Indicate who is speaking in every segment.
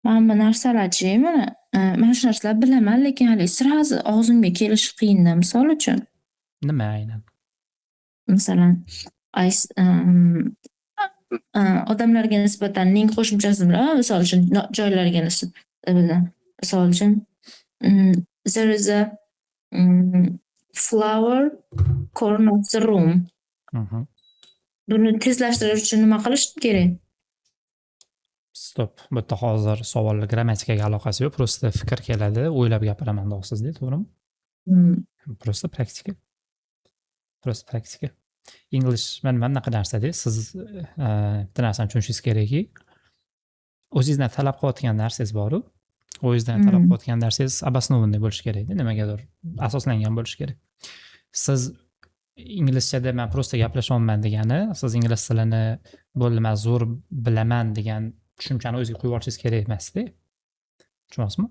Speaker 1: Men bu narsalarchi mana men shu narsalarni bilaman, lekin hali srazi og'zimga kelishi qiyin-da. Misol uchun,
Speaker 2: Nima aynan?
Speaker 1: masalan, ays odamlarga nisbatan ning qo'shimchasi bilan, misol uchun joylarga nisbatan, misol uchun, there is a flower corner of the room.
Speaker 2: Mhm.
Speaker 1: Buni tezlashtirish uchun nima qilish kerak?
Speaker 2: Stop. Bu yerda hozir savollar grammatikaga aloqasi yo'q, просто fikr keladi, o'ylab gapiraman deyapsiz-da, to'g'rimi? Просто praktika. Просто praktika. English mana bunaqa narsada siz bitta narsani tushunishingiz kerakki, o'zingizdan talab qilayotgan narsangiz bor-ku, o'zingizdan talab qilayotgan narsangiz обоснованный bo'lishi kerak-da, nimagadir asoslangan bo'lishi kerak. Siz inglizchada men просто gaplashyapman degani, siz ingliz tilini bo'ldi men zo'r bilaman degan tushunchani o'zingizga qo'yib olishingiz kerak emas-da. Tushunyapsizmi?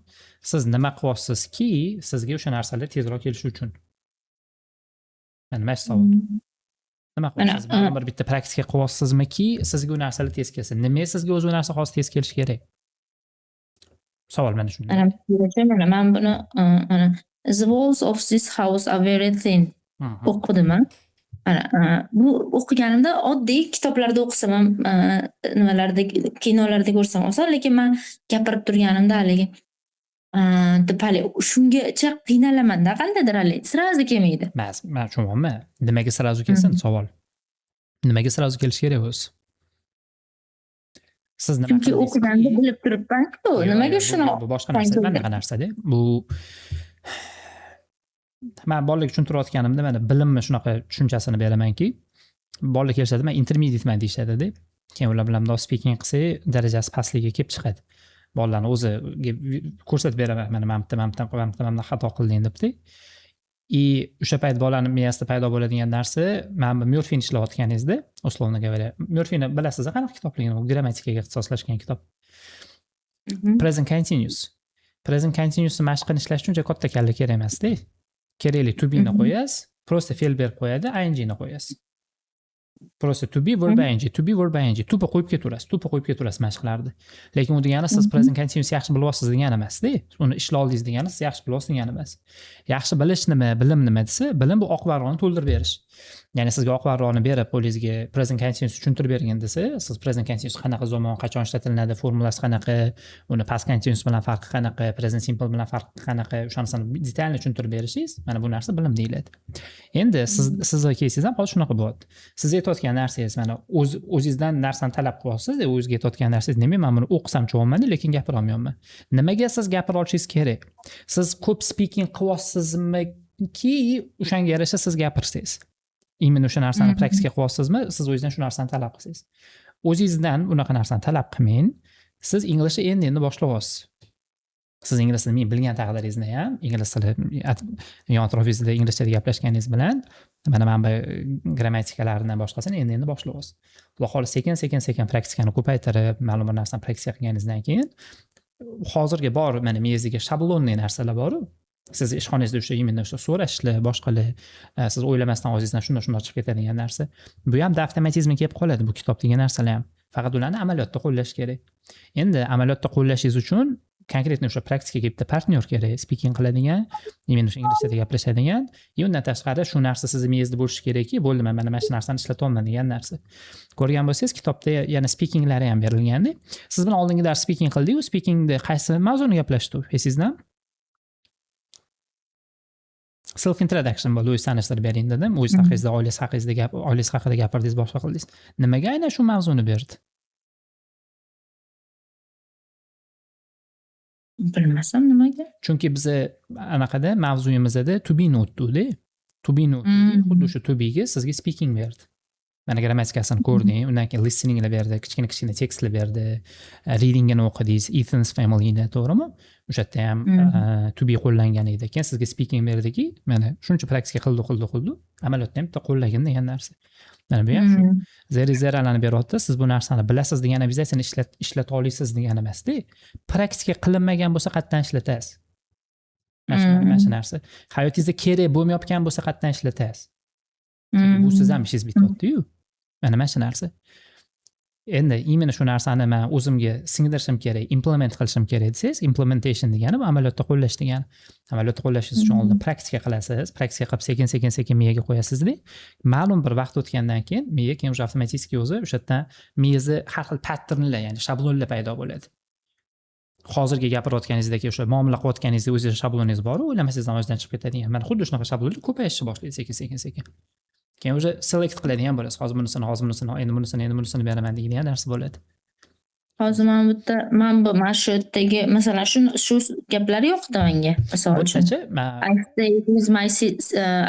Speaker 2: Siz nima qilyapsizki, sizga o'sha narsalar tezroq kelishi uchun. Mana shu savol. Nima qilyapsiz? Ma'lum bitta praktika qilyapsizmiki, sizga u narsalar tez kelsin. Nima sizga o'zi u narsa hozir tez kelishi kerak? Savol mana shunday.
Speaker 1: Men buni the walls of this house are very thin o'qidim. Bu o'qiganimda oddiy kitoblarda o'qisam ham, nimalarda, kinolarda ko'rsam oson, lekin men gapirib turganimda haligi deb hali shungacha qiynalaman-da, qandaydir hali srazi kelmaydi.
Speaker 2: Men tushunyapman. Nimaga srazi kelsin savol? Nimaga srazi kelishi kerak o'zi? Siz nima
Speaker 1: Chunki o'qiganda bilib turibman-ku, nimaga shuni
Speaker 2: bu boshqa narsa, mana narsada. Bu men bolalarga tushuntirayotganimda mana bilimni shunaqa tushunchasini beramanki, bolalar kelishadi, men intermediate deyishadi-da. Keyin ular bilan bundoq speaking qilsak, darajasi pastligiga kelib chiqadi. Bolalarni o'zi ko'rsatib beraman, mana mana xato qilding debdi. O'sha payt bolalarning miyasida paydo bo'ladigan narsa, men Murfini ishlayotganingizda, условно говоря, Murfini bilasiz, qanaqa kitobligini, u grammatikaga ixtisoslashgan kitob. Present continuous. Present continuousni mashq qilib ishlash uchun katta kalla kerak emas-da. Kerakli to be ni qo'yasiz, просто fe'l berib qo'yadi, ing ni qo'yasiz. Просто to be verb ing, to be verb ing, tupi qo'yib ketaverasiz mashqlarda. Lekin u degani siz present continuous yaxshi bilyapsiz degani emas-da. Uni ishlay oldingiz degani siz yaxshi bilyapsiz degani emas. Yaxshi bilish nima, bilim nima desa, bilim bu oq varroqni to'ldirib berish. Ya'ni sizga oq varroqni berib, qo'lingizga present continuous tushuntirib bergan desa, siz present continuous qanaqa zamon, qachon ishlatiladi, formulasi qanaqa, uni past continuous bilan farqi qanaqa, present simple bilan farqi qanaqa, o'shanisini detalni tushuntirib berishingiz, mana bu narsa bilim deyiladi. Endi sizga kelsangiz ham hozir shunaqa bo'ladi. Siz aytayotgan narsangiz, mana o'zingizdan narsani talab qilyapsiz, o'zingizga aytayotgan narsangiz nima? Men buni o'qisam tushunyapman, lekin gapira olmayapman. Nimaga siz gapira olishingiz kerak? Siz ko'p speaking qilyapsizmi-ki, o'shanga yarasha siz gapirsangiz. Именно o'sha narsani praktika qilyapsizmi? Siz o'zingizdan shu narsani talab qilsangiz. O'zingizdan unaqa narsani talab qilmang. Siz inglizcha endi boshlayapsiz. Siz ingliz tilini bilgan taqdiringizda ham, ingliz tili yon atrofingizda inglizchada gaplashganingiz bilan, mana bu grammatikalardan boshqasini endi boshlayapsiz. Xudo xohlasa sekin-sekin praktikani ko'paytirib, ma'lum bir narsani praktika qilganingizdan keyin hozirgi bor mana miyangizga shablonli narsalar bor-ku. Siz ishxonangizda o'sha so'rashlar, boshqalar, siz o'ylamasdan o'zingizdan shunday chiqib ketadigan narsa. Bu ham avtomatizmga kelib qoladi, bu kitob degan narsalar ham. Faqat ularni amaliyotda qo'llash kerak. Endi amaliyotda qo'llashingiz uchun konkretni o'sha praktikaga bitta partnyor kerak, speaking qiladigan, men o'sha inglizchada gaplashadigan, undan tashqari shu narsa sizning miyangizda bo'lishi kerakki, bo'ldi, men mana shu narsani ishlatyapman degan narsa. Ko'rgan bo'lsangiz, kitobda yana speakinglari ham berilgandi. Siz bilan oldingi dars speaking qildik-ku, speakingda qaysi mavzuni gaplashdik, esingizda? Self introduction bo'ldi, o'zingizni tanishtirib bering dedim. O'zingiz haqingizda, oilangiz haqida gapirdingiz, boshqa qildingiz. Nimaga aynan shu mavzuni berdi?
Speaker 1: Bilmasam nimaga?
Speaker 2: Chunki biz anaqada mavzuyimizda to be notdi-da. To be note. Xuddi o'sha to be'ga sizga speaking berdi. Mana grammatikasini ko'rding, undan keyin listeninglar berdi, kichkina tekstlar berdi, readingni o'qidingiz, Ethan's Family'da, to'g'rimi? O'sha yerda ham to be qo'llangan edi. Keyin sizga speaking berdiki, mana shuncha praktika qildi, amaliyotda ham bitta qo'llagan degan narsa. Mana bu ham shu. Zeralarni beryapti, siz bu narsani bilasiz degan obyektni ishlata olasiz degan emas-da. Praktika qilinmagan bo'lsa qatdan ishlatasiz. Mana shu narsa. Hayotingizda kerak bo'lmayotgan bo'lsa qatdan ishlatasiz. Bu siz ham ishingiz bityapti-yu. Mana shu narsa. Endi imенно shu narsani men o'zimga singdirishim kerak, implement qilishim kerak desangiz, implementation degani bu amaliyotda qo'llash degani. Amaliyotda qo'llashingiz uchun oldin praktika qilasiz, praktika qilib sekin miyaga qo'yasizda, ma'lum bir vaqt o'tgandan keyin miya keyin o'sha avtomatik o'zi o'sha yerdan miyangizda har xil patternlar, ya'ni shablonlar paydo bo'ladi. Hozirgi gapirayotganingizdagi o'sha muomala qilayotganingizda o'zingiz shabloningiz bor, o'ylamasangizdan o'zidan chiqib ketadigan. Mana xuddi shunaqa shablonlar ko'payishni boshlaydi sekin. Keyin o'sha select qiladigan bo'lasiz. Hozir bunisini, endi bunisini beraman degan narsa bo'ladi.
Speaker 1: Hozir mana shu yerdagi masalan shu gaplar yoqdi menga. Misol uchun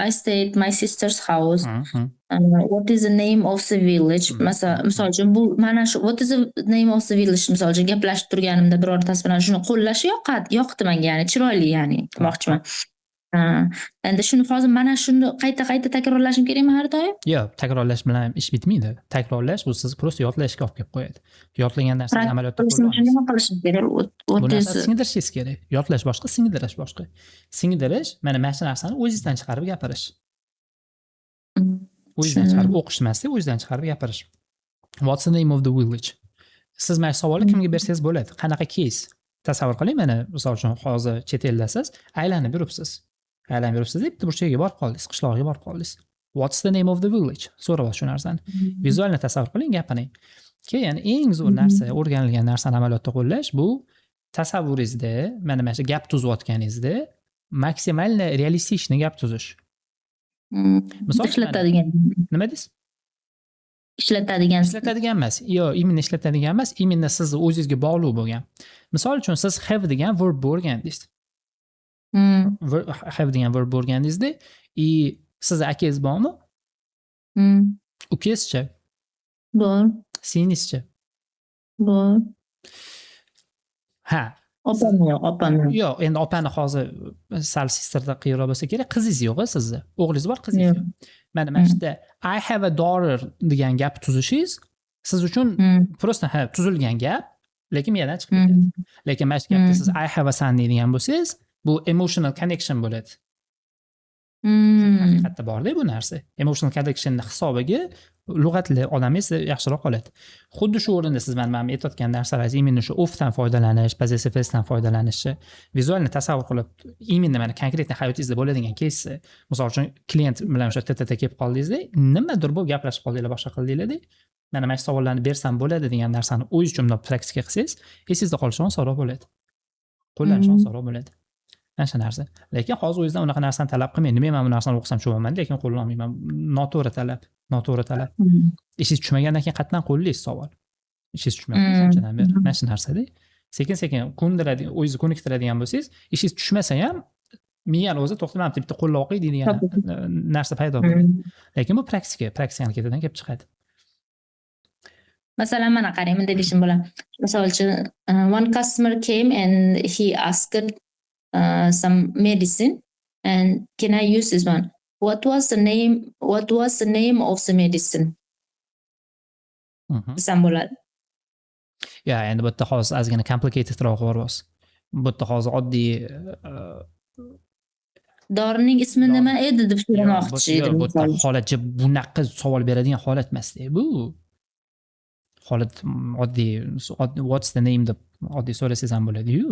Speaker 1: I stayed at my sister's house. What is the name of the village? Misol uchun bu mana shu what is the name of the village misol uchun gaplashib turganimda birortasi bilan shuni qo'llash yoqdi menga, ya'ni chiroyli, ya'ni demoqchiman. Endi shuni hozir mana shuni qayta takrorlashim kerakmi har doim?
Speaker 2: Yo'q, takrorlash bilan ish bitmaydi. Takrorlash bu sizni prosta yodlashga olib kelib qo'yadi. Yodlagan narsani amaliyotda qo'llaysiz.
Speaker 1: Nima qilishim kerak?
Speaker 2: Bu narsani singdirishingiz kerak. Yodlash boshqa, singdirish boshqa. Singdirish mana shu narsani o'zingizdan chiqarib gapirish. O'zingizdan chiqarib o'qish emasda, o'zingizdan chiqarib gapirish. What's the name of the village? Siz mana savolni kimga bersangiz bo'ladi. Qanaqa case? Tasavvur qiling, mana misol uchun hozir chet eldasiz, aylanib yuribsiz. Bitta burchaga borib qoldingiz, qishloqqa borib qoldingiz. What's the name of the village? So'rayapsiz shu narsani. Vizualni tasavvur qiling, gapining. Keyin eng zo'r narsa, o'rganilgan narsani amaliyotda qo'llash bu tasavvuringizda, mana shu gap tuzayotganingizda maksimal realistik gap tuzish. Misol
Speaker 1: ishlatadigan.
Speaker 2: Nima deysiz?
Speaker 1: Ishlatadigan
Speaker 2: emas. Yo'q, imенно ishlatadigan emas, imенно sizni o'zingizga bog'liq bo'lgan. Misol uchun siz have degan verb o'rgandingiz. Have degan verb o'rgandingizda, sizni akangiz bormi? Ukangizchi?
Speaker 1: Bor.
Speaker 2: Singlizchi?
Speaker 1: Bor.
Speaker 2: Ha.
Speaker 1: Opam yo'q.
Speaker 2: Yo'q, endi opani hozir sal sisterda qiyinroq bo'lsa kerak, qizingiz yo'q-a sizni. O'g'lingiz bor, qizingiz yo'q. Mana shu yerda I have a daughter degan gap tuzishingiz siz uchun prosta tuzilgan gap, lekin miyadan chiqib ketadi. Lekin mana shu gapda siz I have a son deydigan bo'lsangiz, bu emotional connection bo'ladi. Haqiqatda borda bu narsa. Emotional connectionning hisobiga lug'atli odamingiz yaxshiroq qoladi. Xuddi shu o'rinda siz mana aytayotgan narsalar imенно shu ofdan foydalanish, possessive voice'dan foydalanishi, vizualni tasavvur qilib, imенно mana konkretni hayotingizda bo'ladigan case, misol uchun klient bilan o'sha teta kelib qoldingizda, nimadir bu gaplashib qoldinglar, boshqa qildinglar-da. Mana shu savollarni bersam bo'ladi degan narsani o'zingiz uchun praktika qilsangiz, esingizda qolishi osonroq bo'ladi. Qo'llanishi osonroq bo'ladi. Mana shu narsa. Lekin hozir o'zingizdan unaqa narsani talab qilmang. Nima men bu narsani o'qisam tushunaman, lekin qo'lla olmayman. Noto'g'ri talab. Ishingiz tushmagandan keyin qatdan qo'llaysiz savol. Ishingiz tushmayapti, shunchadan beri. Mana shu narsa-da. Sekin ko'ndiradigan, o'zingizni ko'niktiradigan bo'lsangiz, ishingiz tushmasa ham miyani o'zi to'xtamabdi, bitta qo'lla o'qiy deydigan narsa paydo bo'ladi. Lekin bu praktikani ketidan kelib chiqadi.
Speaker 1: Masalan, mana qarang, bunday deyishim bo'ladi. Misol uchun, one customer came and he asked some medicine, and can I use this one? What was the name of the medicine? Desam bo'ladi.
Speaker 2: Ya, endi bu yerda hozir ozgina complicatedroq bo'lyapsiz. Bu yerda hozir oddiy
Speaker 1: dorining ismi nima edi deb so'ramoqchi edim.
Speaker 2: Bu holat bunaqa savol beradigan holat emas-da bu. Holat oddiy what's the name deb oddiy so'rasangiz ham bo'ladi-yu.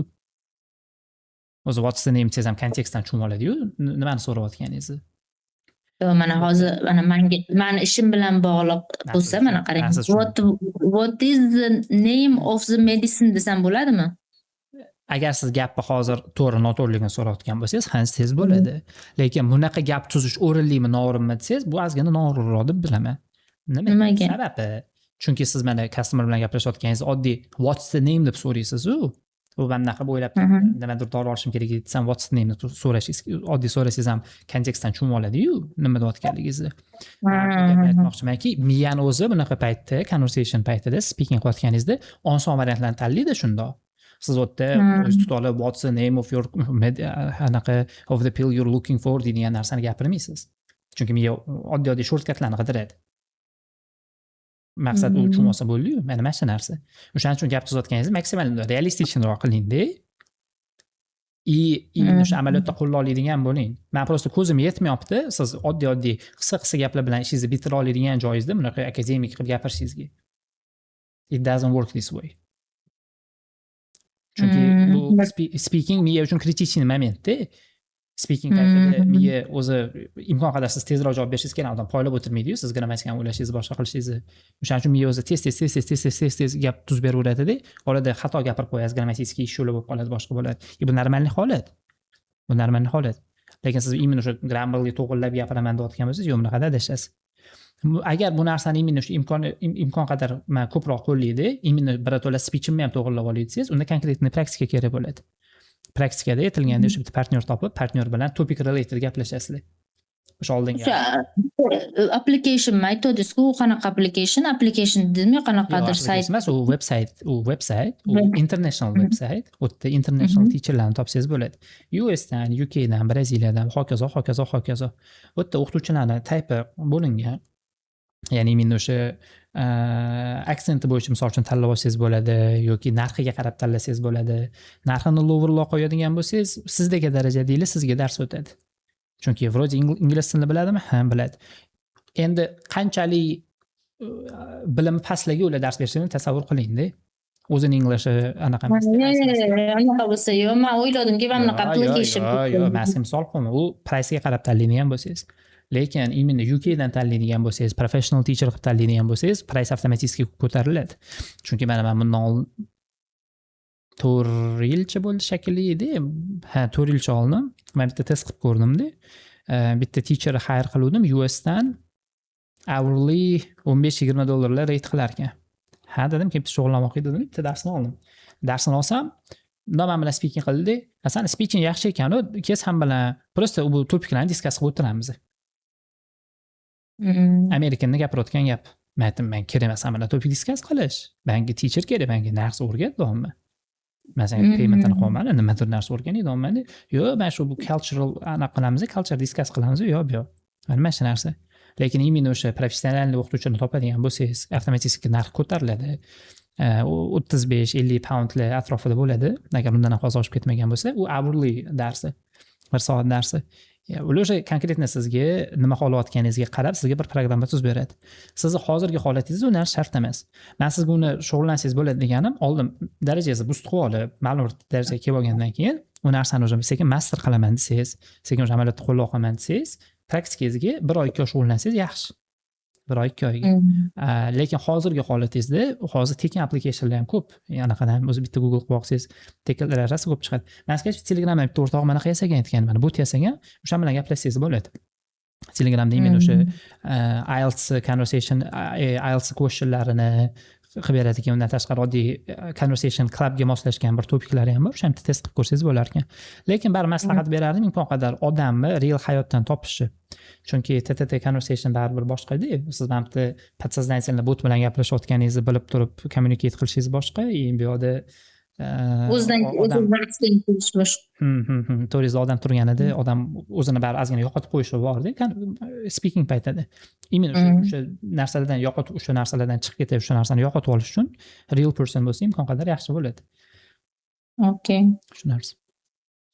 Speaker 2: O'zi what's the name desam kontekstdan tushunib oladi-yu, nimani so'rayotganingizni.
Speaker 1: Mana hozir mani ishim bilan bog'liq bo'lsa, mana qarang. What is the name of the medicine desam bo'ladimi?
Speaker 2: Agar siz gapni hozir to'g'ri noto'g'riligini so'rayotgan bo'lsangiz, tez bo'ladi. Lekin bunaqa gap tuzish o'rinlimi, noo'rinmi desangiz, bu ozgina noo'rinroq deb bilaman. Nimaga? Sababi, chunki siz mana customer bilan gaplashayotganingizda oddiy what's the name deb so'raysiz-ku. Bu bunaqa o'ylab nimadir dori olishim kerak desam what's the name deb so'rashingiz, oddiy so'rasangiz ham kontekstdan tushunib oladi-yu, nima deyotganligingizni. Aytmoqchimanki, miyani o'zi bunaqa paytda, conversation paytida speaking qilayotganingizda oson variantlarni tanlaydi shundoq. Siz o'tda o'zingiz tutib olib what's the name of your of the pill you're looking for degan narsani gapirmaysiz. Chunki miya oddiy shortcutlarni qidiradi. Maqsad u tushunmasa bo'ldi-yu, mana shu narsa. O'shaning uchun gap tuzayotganingizni maksimal realistikroq qiling-da. O'sha amaliyotda qo'lla oladigan bo'ling. Men prosta ko'zim yetmayapti, siz oddiy qisqa gaplar bilan ishingizni bitira oladigan joyingizda bunaqa akademik qilib gapirishingizga. It doesn't work this way. Chunki bu speaking miya uchun kritichniy momentda. Speaking paytida miya o'zi imkon qadar siz tezroq javob berishingiz kerak, odam poylab o'tirmaydi-yu, siz gramattikani o'ylashingiz, boshqa qilishingizni. O'shaning uchun miya o'zi tez gap tuz beraveradi-da, orada xato gapirib qo'yasiz, grammatik ishuvlar bo'lib qoladi, boshqa bo'ladi. Bu normalniy holat. Bu normalniy holat. Lekin siz imенно o'sha grammarli to'g'rilab gapiraman deyotgan bo'lsangiz, yo'q bunaqada adashasiz. Agar bu narsani imенно o'sha imkon qadar men ko'proq qo'llaydi, imенно birato'la speechimni ham to'g'rilab olay desangiz, unda konkretniy praktika kerak bo'ladi. Praktikada aytilganda o'sha bitta partnyor topib, partnyor bilan topic related gaplashasizlar. O'sha oldingi
Speaker 1: application aytdingiz-ku, qanaqa application dedimi, qanaqadir sayt
Speaker 2: emas, u website, u international website. U yerda international teacherlarni topsangiz bo'ladi. US dan, UK dan, Braziliyadan, hokazo. U yerda o'qituvchilarni taypi bo'lingan. Ya'ni men o'sha aksenti bo'yicha misol uchun tanlab olsangiz bo'ladi yoki narxiga qarab tanlasangiz bo'ladi. Narxini lowerroq qo'yadigan bo'lsangiz, sizdagi darajadagina sizga dars o'tadi. Chunki vроде ingliz tilini biladimi? Ha, biladi. Endi qanchalik bilim pastlarga ular dars berishini tasavvur qiling-da. O'zining ingilishi anaqa emas.
Speaker 1: Anaqa bo'lsa, yo'q, men o'yladimki, mana bunaqa application.
Speaker 2: Yo'q, men sizga misol qo'yman. U price-ga qarab tanlaydigan bo'lsangiz. Lekin imенно UK dan tanlaydigan bo'lsangiz, professional teacher qilib tanlaydigan bo'lsangiz, price avtomatik ko'tariladi. Chunki men bundan 4 yilcha bo'ldi shekilli edi. Ha, 4 yilcha oldim. Men bitta test qilib ko'rdim-da. Bitta teacher hire qildim US dan hourly $15-20 rate qilar ekan. Ha, dedim, kelib shug'ullanmoqchi dedim, bitta darsni oldim. Darsni olsam, men bilan speaking qildi. Aslan speaking yaxshi ekan, keyin ham bilan prosta bu topiklarni discuss qilib o'tiramiz. Amerikanni gapirayotgan gap. Men kerak emas bilan topik discuss qilish. Menga teacher kerak, menga narsa o'rgatdimmi? Masalan, paymentni qo'yman, nimadir narsa o'rganayapman. Yo'q, men shu bu cultural anaqa qilamiz, culture discuss qilamiz, yo'q. Mana shu narsa. Lekin imенно o'sha professional o'qituvchini topadigan bo'lsangiz, avtomatik narx ko'tariladi. 35-50 poundlar atrofida bo'ladi. Agar undan ham oshib ketmagan bo'lsa, u hourly darsi, 1 soat darsi. Ular o'sha konkretno sizga nima xohlayotganingizga qarab sizga bir programma tuzib beradi. Sizni hozirgi holatingiz u narsa shart emas. Men sizga uni shug'ullansangiz bo'ladi deganim, oldin darajangizni boost qilib olib, ma'lum bir darajaga kelib olgandan keyin u narsani o'zim sekin master qilaman desangiz, sekin o'sha amaliyotda qo'llab olaman desangiz, praktikangizga 1 oy 2 oy shug'ullansangiz yaxshi. 1 oy 2 oyga. Lekin hozirgi holatingizda hozir tekin applicationlar ham ko'p. Anaqadan o'zi bitta Google qilib olsangiz, tekinlar rosa ko'p chiqadi. Men sizga Telegramda bitta o'rtog'im mana yasagan aytgan, mana bot yasagan, o'sha bilan gaplashsangiz bo'ladi. Telegramda men o'sha IELTS conversation, IELTS questionlarini qilib beradigan, undan tashqari oddiy conversation clubga moslashgan bir topiklari ham bor. O'sha yerda test qilib ko'rsangiz bo'lar ekan. Lekin bir maslahat berardim, imkon qadar odamni real hayotdan topishni. Chunki TTT conversation baribir boshqa-da. Siz ham bitta podsoznательно bot bilan gaplashayotganingizni bilib turib communicate qilishingiz boshqa, bu yoqda
Speaker 1: o'zidan
Speaker 2: to'g'ri odam turganida odam o'zini bari ozgina yo'qotib qo'yishi borda, speaking paytida. Imенно o'sha narsalardan yo'qotib, o'sha narsalardan chiqib ketib, o'sha narsani yo'qotib olish uchun real person bo'lsa imkon qadar yaxshi bo'ladi.
Speaker 1: Okay.
Speaker 2: Shu narsa.